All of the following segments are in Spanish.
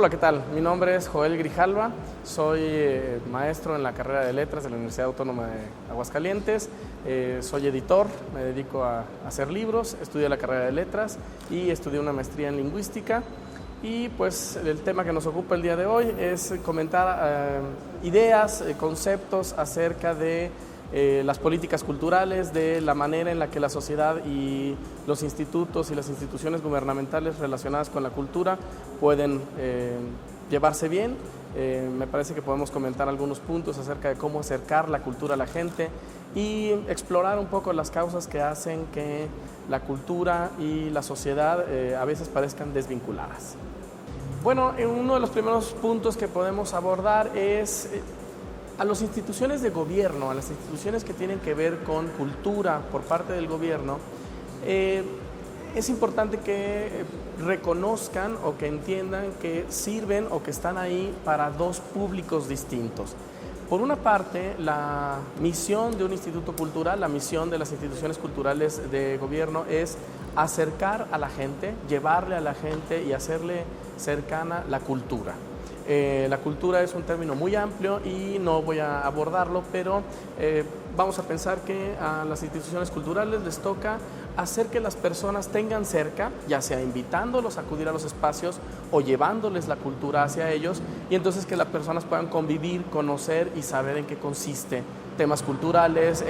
Hola, ¿qué tal? Mi nombre es Joel Grijalva, soy maestro en la carrera de Letras de la Universidad Autónoma de Aguascalientes, soy editor, me dedico a hacer libros, estudié la carrera de Letras y estudié una maestría en Lingüística. Y pues el tema que nos ocupa el día de hoy es comentar ideas, conceptos acerca de las políticas culturales, de la manera en la que la sociedad y los institutos y las instituciones gubernamentales relacionadas con la cultura pueden llevarse bien. Me parece que podemos comentar algunos puntos acerca de cómo acercar la cultura a la gente y explorar un poco las causas que hacen que la cultura y la sociedad a veces parezcan desvinculadas. Bueno, uno de los primeros puntos que podemos abordar es a las instituciones de gobierno, a las instituciones que tienen que ver con cultura por parte del gobierno. Es importante que reconozcan o que entiendan que sirven o que están ahí para dos públicos distintos. Por una parte, la misión de un instituto cultural, la misión de las instituciones culturales de gobierno es acercar a la gente, llevarle a la gente y hacerle cercana la cultura. La cultura es un término muy amplio y no voy a abordarlo, pero vamos a pensar que a las instituciones culturales les toca hacer que las personas tengan cerca, ya sea invitándolos a acudir a los espacios o llevándoles la cultura hacia ellos, y entonces que las personas puedan convivir, conocer y saber en qué consiste temas culturales,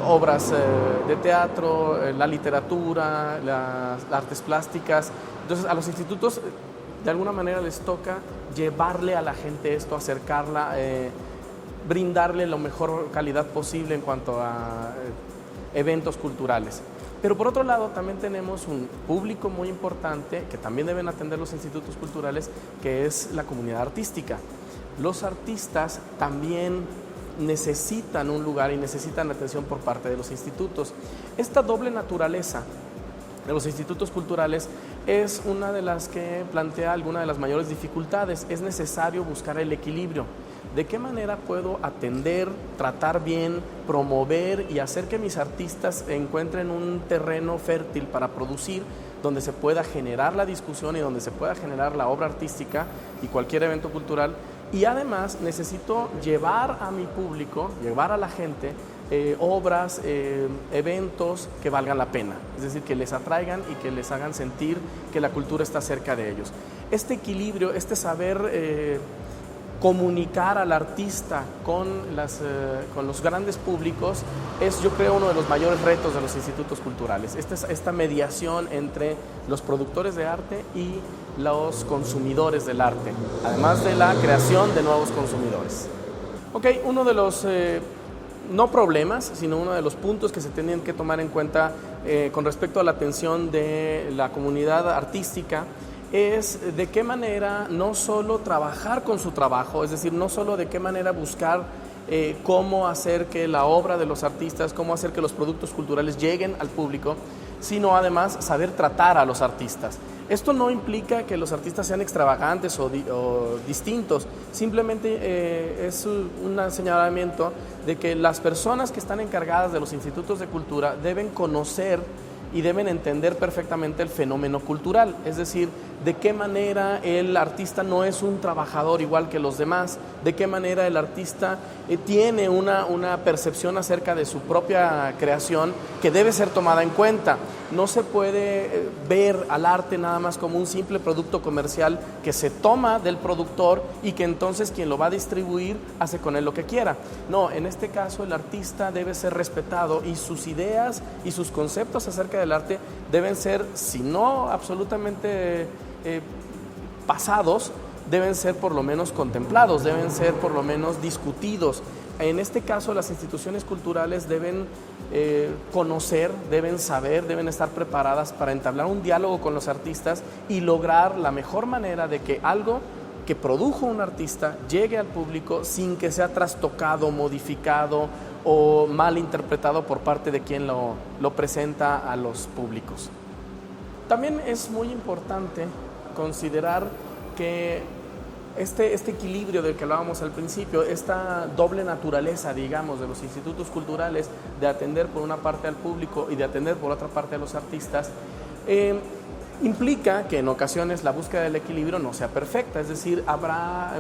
obras de teatro, la literatura, las artes plásticas. Entonces a los institutos de alguna manera les toca llevarle a la gente esto, acercarla, brindarle la mejor calidad posible en cuanto a eventos culturales. Pero por otro lado también tenemos un público muy importante que también deben atender los institutos culturales, que es la comunidad artística. Los artistas también necesitan un lugar y necesitan atención por parte de los institutos. Esta doble naturaleza de los institutos culturales es una de las que plantea alguna de las mayores dificultades. Es necesario buscar el equilibrio. ¿De qué manera puedo atender, tratar bien, promover y hacer que mis artistas encuentren un terreno fértil para producir, donde se pueda generar la discusión y donde se pueda generar la obra artística y cualquier evento cultural? Y además necesito llevar a mi público, llevar a la gente obras, eventos que valgan la pena, es decir, que les atraigan y que les hagan sentir que la cultura está cerca de ellos. Este equilibrio, este saber comunicar al artista con los grandes públicos es, yo creo, uno de los mayores retos de los institutos culturales. Esta mediación entre los productores de arte y los consumidores del arte, además de la creación de nuevos consumidores. Ok, uno de los no problemas, sino uno de los puntos que se tienen que tomar en cuenta con respecto a la atención de la comunidad artística es de qué manera no solo trabajar con su trabajo, es decir, no solo de qué manera buscar cómo hacer que la obra de los artistas, cómo hacer que los productos culturales lleguen al público, sino además saber tratar a los artistas. Esto no implica que los artistas sean extravagantes o distintos, simplemente es un señalamiento de que las personas que están encargadas de los institutos de cultura deben conocer y deben entender perfectamente el fenómeno cultural, es decir, de qué manera el artista no es un trabajador igual que los demás, de qué manera el artista tiene una percepción acerca de su propia creación que debe ser tomada en cuenta. No se puede ver al arte nada más como un simple producto comercial que se toma del productor y que entonces quien lo va a distribuir hace con él lo que quiera. No, en este caso el artista debe ser respetado y sus ideas y sus conceptos acerca del arte deben ser, si no absolutamente pasados, deben ser por lo menos contemplados, deben ser por lo menos discutidos. En este caso, las instituciones culturales deben conocer, deben saber, deben estar preparadas para entablar un diálogo con los artistas y lograr la mejor manera de que algo que produjo un artista llegue al público sin que sea trastocado, modificado o mal interpretado por parte de quien lo presenta a los públicos. También es muy importante considerar que este equilibrio del que hablábamos al principio, esta doble naturaleza, digamos, de los institutos culturales, de atender por una parte al público y de atender por otra parte a los artistas, Implica que en ocasiones la búsqueda del equilibrio no sea perfecta, es decir, habrá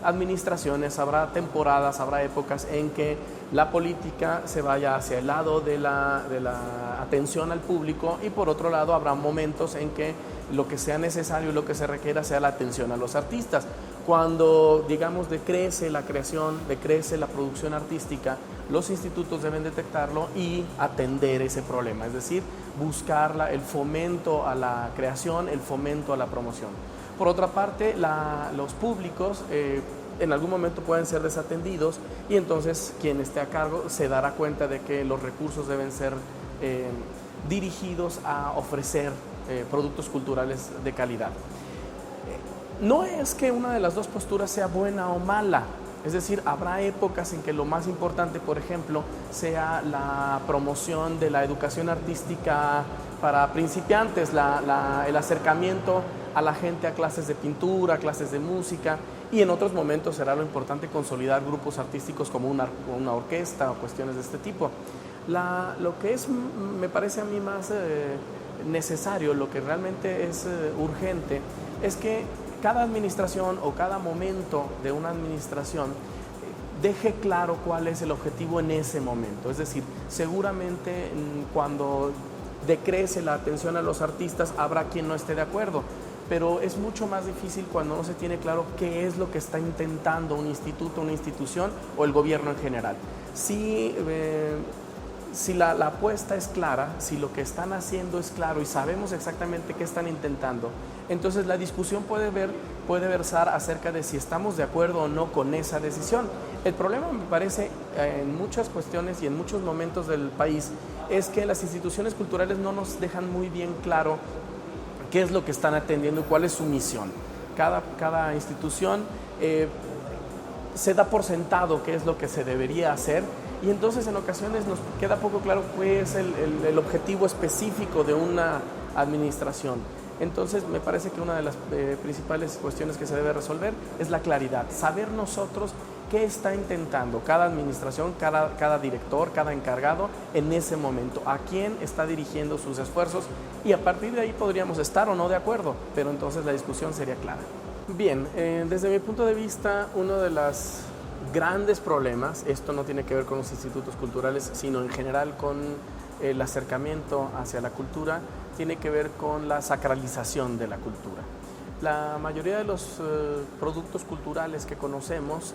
administraciones, habrá temporadas, habrá épocas en que la política se vaya hacia el lado de la atención al público y por otro lado habrá momentos en que lo que sea necesario y lo que se requiera sea la atención a los artistas. Cuando, digamos, decrece la creación, decrece la producción artística, los institutos deben detectarlo y atender ese problema, es decir, buscar el fomento a la creación, el fomento a la promoción. Por otra parte, los públicos en algún momento pueden ser desatendidos y entonces quien esté a cargo se dará cuenta de que los recursos deben ser dirigidos a ofrecer productos culturales de calidad. No es que una de las dos posturas sea buena o mala, es decir, habrá épocas en que lo más importante, por ejemplo, sea la promoción de la educación artística para principiantes, el acercamiento a la gente a clases de pintura, clases de música, y en otros momentos será lo importante consolidar grupos artísticos como una orquesta o cuestiones de este tipo. Lo que me parece a mí más necesario, lo que realmente es urgente, es que cada administración o cada momento de una administración deje claro cuál es el objetivo en ese momento. Es decir, seguramente cuando decrece la atención a los artistas habrá quien no esté de acuerdo, pero es mucho más difícil cuando no se tiene claro qué es lo que está intentando un instituto, una institución o el gobierno en general. Si la apuesta es clara, si lo que están haciendo es claro y sabemos exactamente qué están intentando, entonces la discusión puede versar acerca de si estamos de acuerdo o no con esa decisión. El problema, me parece, en muchas cuestiones y en muchos momentos del país, es que las instituciones culturales no nos dejan muy bien claro qué es lo que están atendiendo y cuál es su misión. Cada institución se da por sentado qué es lo que se debería hacer, y entonces en ocasiones nos queda poco claro cuál es el objetivo específico de una administración. Entonces me parece que una de las principales cuestiones que se debe resolver es la claridad, saber nosotros qué está intentando cada administración, cada director, cada encargado en ese momento, a quién está dirigiendo sus esfuerzos, y a partir de ahí podríamos estar o no de acuerdo, pero entonces la discusión sería clara. Bien, desde mi punto de vista, uno de los grandes problemas, esto no tiene que ver con los institutos culturales, sino en general con el acercamiento hacia la cultura, tiene que ver con la sacralización de la cultura. La mayoría de los productos culturales que conocemos,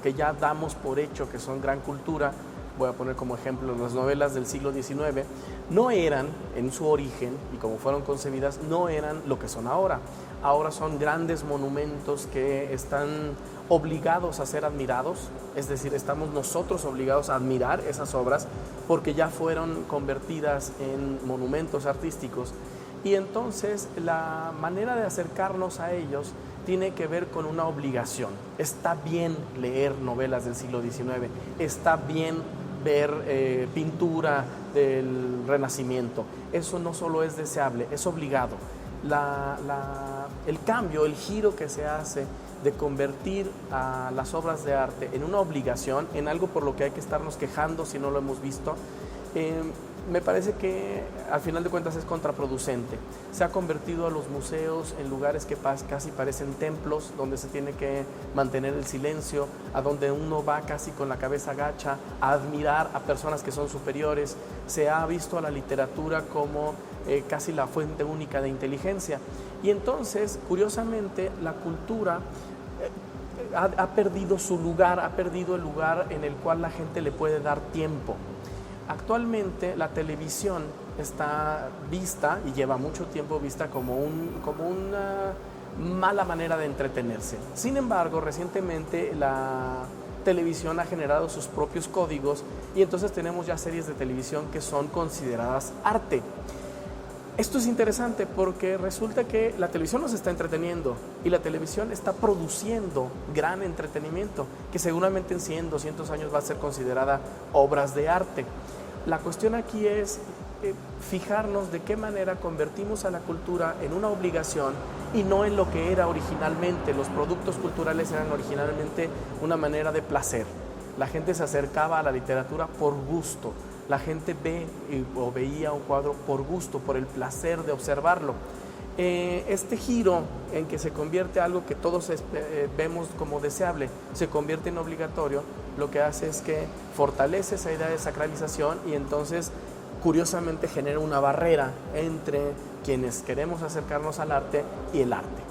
que ya damos por hecho que son gran cultura, voy a poner como ejemplo las novelas del siglo XIX, no eran en su origen y como fueron concebidas, no eran lo que son ahora. Ahora son grandes monumentos que están obligados a ser admirados, es decir, estamos nosotros obligados a admirar esas obras porque ya fueron convertidas en monumentos artísticos, y entonces la manera de acercarnos a ellos tiene que ver con una obligación. Está bien leer novelas del siglo XIX, está bien ver pintura del Renacimiento, eso no solo es deseable, es obligado. El cambio, el giro que se hace de convertir a las obras de arte en una obligación, en algo por lo que hay que estarnos quejando si no lo hemos visto, me parece que al final de cuentas es contraproducente. Se ha convertido a los museos en lugares que casi parecen templos, donde se tiene que mantener el silencio, a donde uno va casi con la cabeza gacha a admirar a personas que son superiores. Se ha visto a la literatura como casi la fuente única de inteligencia, y entonces, curiosamente, la cultura ha perdido su lugar, ha perdido el lugar en el cual la gente le puede dar tiempo. Actualmente la televisión está vista, y lleva mucho tiempo vista, como una mala manera de entretenerse. Sin embargo, recientemente la televisión ha generado sus propios códigos, y entonces tenemos ya series de televisión que son consideradas arte. Esto es interesante porque resulta que la televisión nos está entreteniendo y la televisión está produciendo gran entretenimiento que seguramente en 100, 200 años va a ser considerada obras de arte. La cuestión aquí es fijarnos de qué manera convertimos a la cultura en una obligación y no en lo que era originalmente. Los productos culturales eran originalmente una manera de placer. La gente se acercaba a la literatura por gusto. la gente ve o veía un cuadro por gusto, por el placer de observarlo. Este giro en que se convierte algo que todos vemos como deseable, se convierte en obligatorio, lo que hace es que fortalece esa idea de sacralización y entonces curiosamente genera una barrera entre quienes queremos acercarnos al arte y el arte.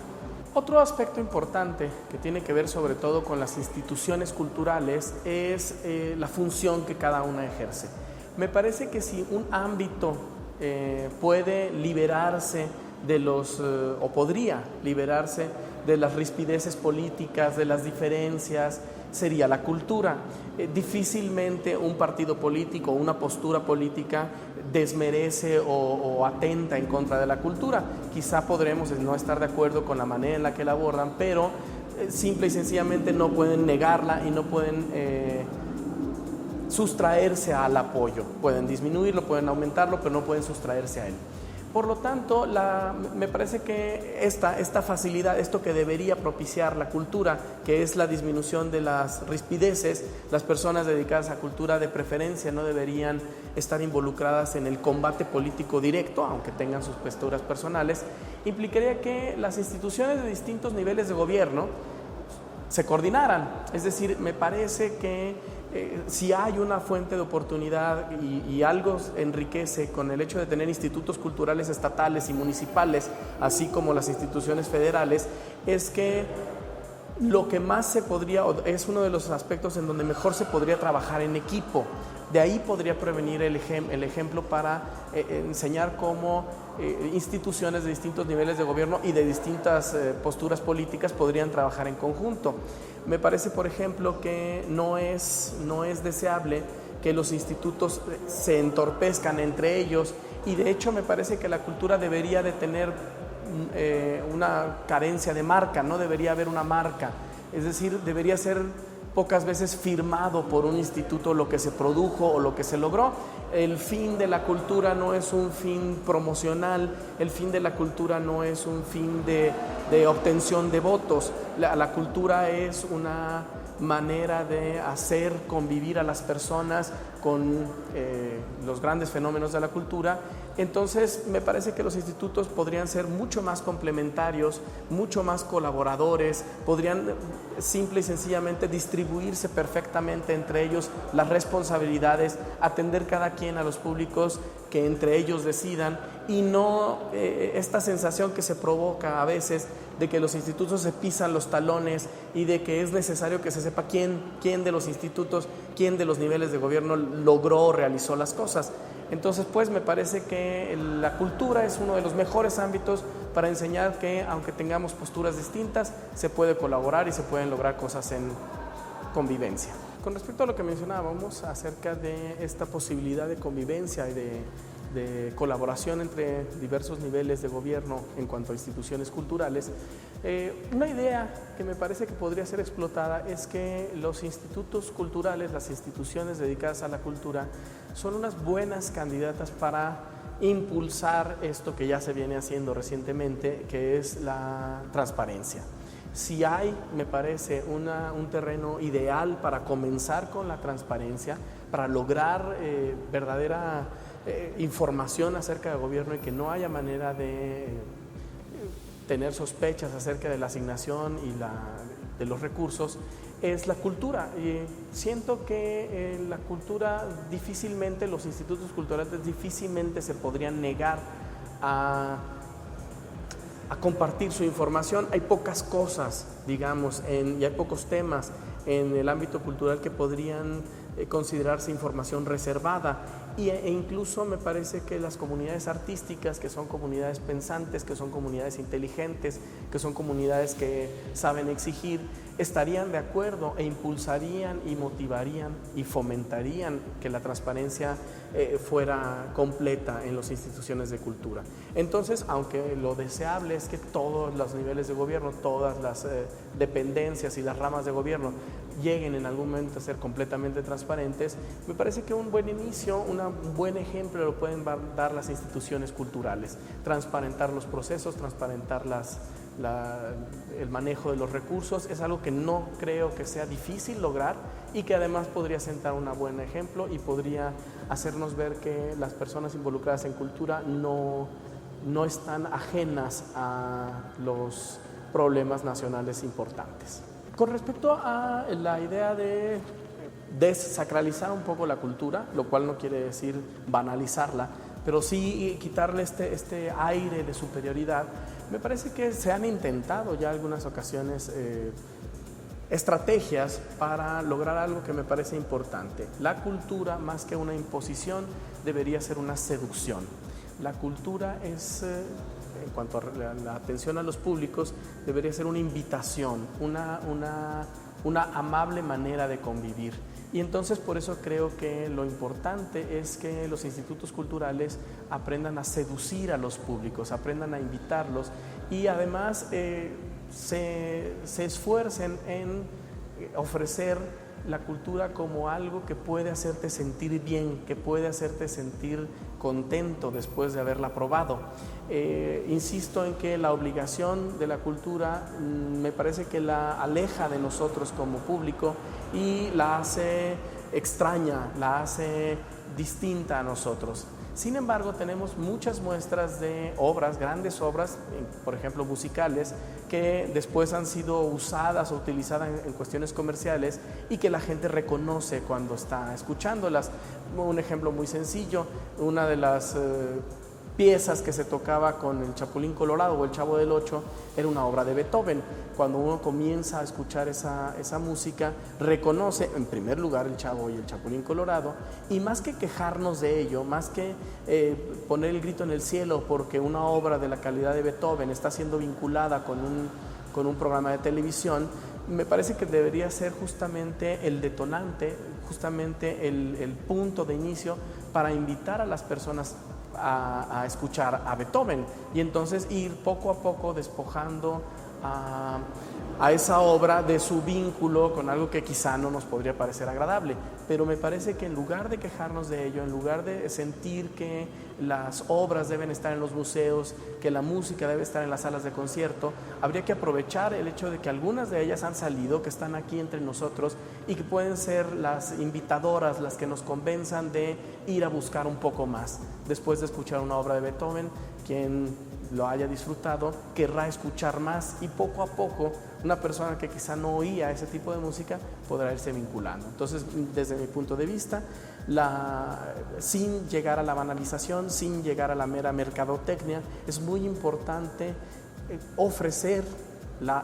Otro aspecto importante que tiene que ver sobre todo con las instituciones culturales es la función que cada una ejerce. Me parece que si un ámbito puede liberarse o podría liberarse de las rispideces políticas, de las diferencias, sería la cultura. Difícilmente un partido político o una postura política desmerece o atenta en contra de la cultura. Quizá podremos no estar de acuerdo con la manera en la que la abordan, pero simple y sencillamente no pueden negarla y no pueden sustraerse al apoyo. Pueden disminuirlo, pueden aumentarlo, pero no pueden sustraerse a él. Por lo tanto, me parece que esta facilidad, esto que debería propiciar la cultura, que es la disminución de las rispideces, las personas dedicadas a cultura de preferencia no deberían estar involucradas en el combate político directo, aunque tengan sus posturas personales, implicaría que las instituciones de distintos niveles de gobierno se coordinaran. Es decir, me parece que si hay una fuente de oportunidad y algo enriquece con el hecho de tener institutos culturales estatales y municipales, así como las instituciones federales, es que lo que más se podría, es uno de los aspectos en donde mejor se podría trabajar en equipo. De ahí podría prevenir el ejemplo para enseñar cómo instituciones de distintos niveles de gobierno y de distintas posturas políticas podrían trabajar en conjunto. Me parece, por ejemplo, que no es deseable que los institutos se entorpezcan entre ellos y de hecho me parece que la cultura debería de tener una carencia de marca, no debería haber una marca, es decir, debería ser pocas veces firmado por un instituto lo que se produjo o lo que se logró. El fin de la cultura no es un fin promocional, el fin de la cultura no es un fin de obtención de votos. La cultura es una manera de hacer convivir a las personas con los grandes fenómenos de la cultura. Entonces me parece que los institutos podrían ser mucho más complementarios, mucho más colaboradores, podrían simple y sencillamente distribuirse perfectamente entre ellos las responsabilidades, atender cada quien a los públicos que entre ellos decidan y no esta sensación que se provoca a veces de que los institutos se pisan los talones y de que es necesario que se sepa quién de los institutos, quién de los niveles de gobierno logró o realizó las cosas. Entonces, pues me parece que la cultura es uno de los mejores ámbitos para enseñar que, aunque tengamos posturas distintas, se puede colaborar y se pueden lograr cosas en convivencia. Con respecto a lo que mencionábamos acerca de esta posibilidad de convivencia y de colaboración entre diversos niveles de gobierno en cuanto a instituciones culturales, una idea que me parece que podría ser explotada es que los institutos culturales, las instituciones dedicadas a la cultura, son unas buenas candidatas para impulsar esto que ya se viene haciendo recientemente, que es la transparencia. Si hay, me parece, un terreno ideal para comenzar con la transparencia, para lograr verdadera información acerca del gobierno y que no haya manera de tener sospechas acerca de la asignación y de los recursos, es la cultura. Y siento que la cultura difícilmente, los institutos culturales difícilmente se podrían negar a compartir su información. Hay pocas cosas, digamos, y hay pocos temas en el ámbito cultural que podrían considerarse información reservada e incluso me parece que las comunidades artísticas, que son comunidades pensantes, que son comunidades inteligentes, que son comunidades que saben exigir, estarían de acuerdo e impulsarían y motivarían y fomentarían que la transparencia fuera completa en las instituciones de cultura. Entonces, aunque lo deseable es que todos los niveles de gobierno, todas las dependencias y las ramas de gobierno lleguen en algún momento a ser completamente transparentes, me parece que un buen inicio, un buen ejemplo lo pueden dar las instituciones culturales, transparentar los procesos, transparentar el manejo de los recursos. Es algo que no creo que sea difícil lograr y que además podría sentar un buen ejemplo y podría hacernos ver que las personas involucradas en cultura no están ajenas a los problemas nacionales importantes. Con respecto a la idea de desacralizar un poco la cultura, lo cual no quiere decir banalizarla, pero sí quitarle este aire de superioridad, me parece que se han intentado ya algunas ocasiones estrategias para lograr algo que me parece importante. La cultura, más que una imposición, debería ser una seducción. La cultura es, en cuanto a la atención a los públicos, debería ser una invitación, una amable manera de convivir. Y entonces por eso creo que lo importante es que los institutos culturales aprendan a seducir a los públicos, aprendan a invitarlos y además se esfuercen en ofrecer la cultura como algo que puede hacerte sentir bien, que puede hacerte sentir contento después de haberla probado. Insisto en que la obligación de la cultura me parece que la aleja de nosotros como público y la hace extraña, la hace distinta a nosotros. Sin embargo, tenemos muchas muestras de obras, grandes obras, por ejemplo musicales, que después han sido usadas o utilizadas en cuestiones comerciales y que la gente reconoce cuando está escuchándolas. Un ejemplo muy sencillo, una de las piezas que se tocaba con el Chapulín Colorado o el Chavo del Ocho era una obra de Beethoven. Cuando uno comienza a escuchar esa música, reconoce en primer lugar el Chavo y el Chapulín Colorado, y más que quejarnos de ello, más que poner el grito en el cielo porque una obra de la calidad de Beethoven está siendo vinculada con un programa de televisión, me parece que debería ser justamente el detonante, justamente el punto de inicio para invitar a las personas a escuchar a Beethoven y entonces ir poco a poco despojando a esa obra de su vínculo con algo que quizá no nos podría parecer agradable, pero me parece que en lugar de quejarnos de ello, en lugar de sentir que las obras deben estar en los museos, que la música debe estar en las salas de concierto, habría que aprovechar el hecho de que algunas de ellas han salido, que están aquí entre nosotros y que pueden ser las invitadoras, las que nos convenzan de ir a buscar un poco más. Después de escuchar una obra de Beethoven, quien lo haya disfrutado querrá escuchar más y poco a poco una persona que quizá no oía ese tipo de música podrá irse vinculando. Entonces, desde mi punto de vista, sin llegar a la banalización, sin llegar a la mera mercadotecnia, es muy importante ofrecer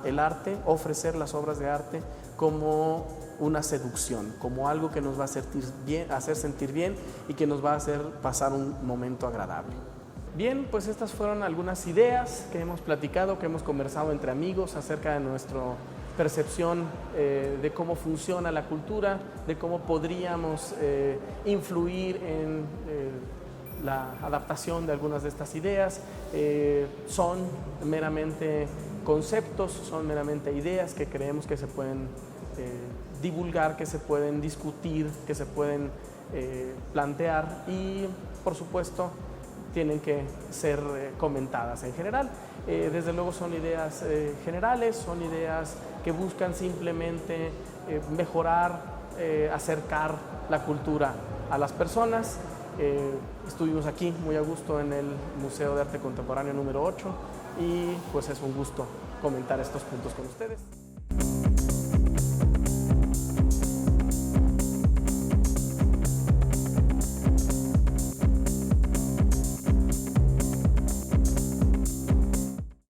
el arte, ofrecer las obras de arte como una seducción, como algo que nos va a hacer sentir bien y que nos va a hacer pasar un momento agradable. Bien, pues estas fueron algunas ideas que hemos platicado, que hemos conversado entre amigos acerca de nuestra percepción de cómo funciona la cultura, de cómo podríamos influir en la adaptación de algunas de estas ideas. Son meramente conceptos, son meramente ideas que creemos que se pueden divulgar, que se pueden discutir, que se pueden plantear y, por supuesto, tienen que ser comentadas en general. Desde luego son ideas generales, son ideas que buscan simplemente mejorar, acercar la cultura a las personas. Estuvimos aquí muy a gusto en el Museo de Arte Contemporáneo número 8 y pues es un gusto comentar estos puntos con ustedes.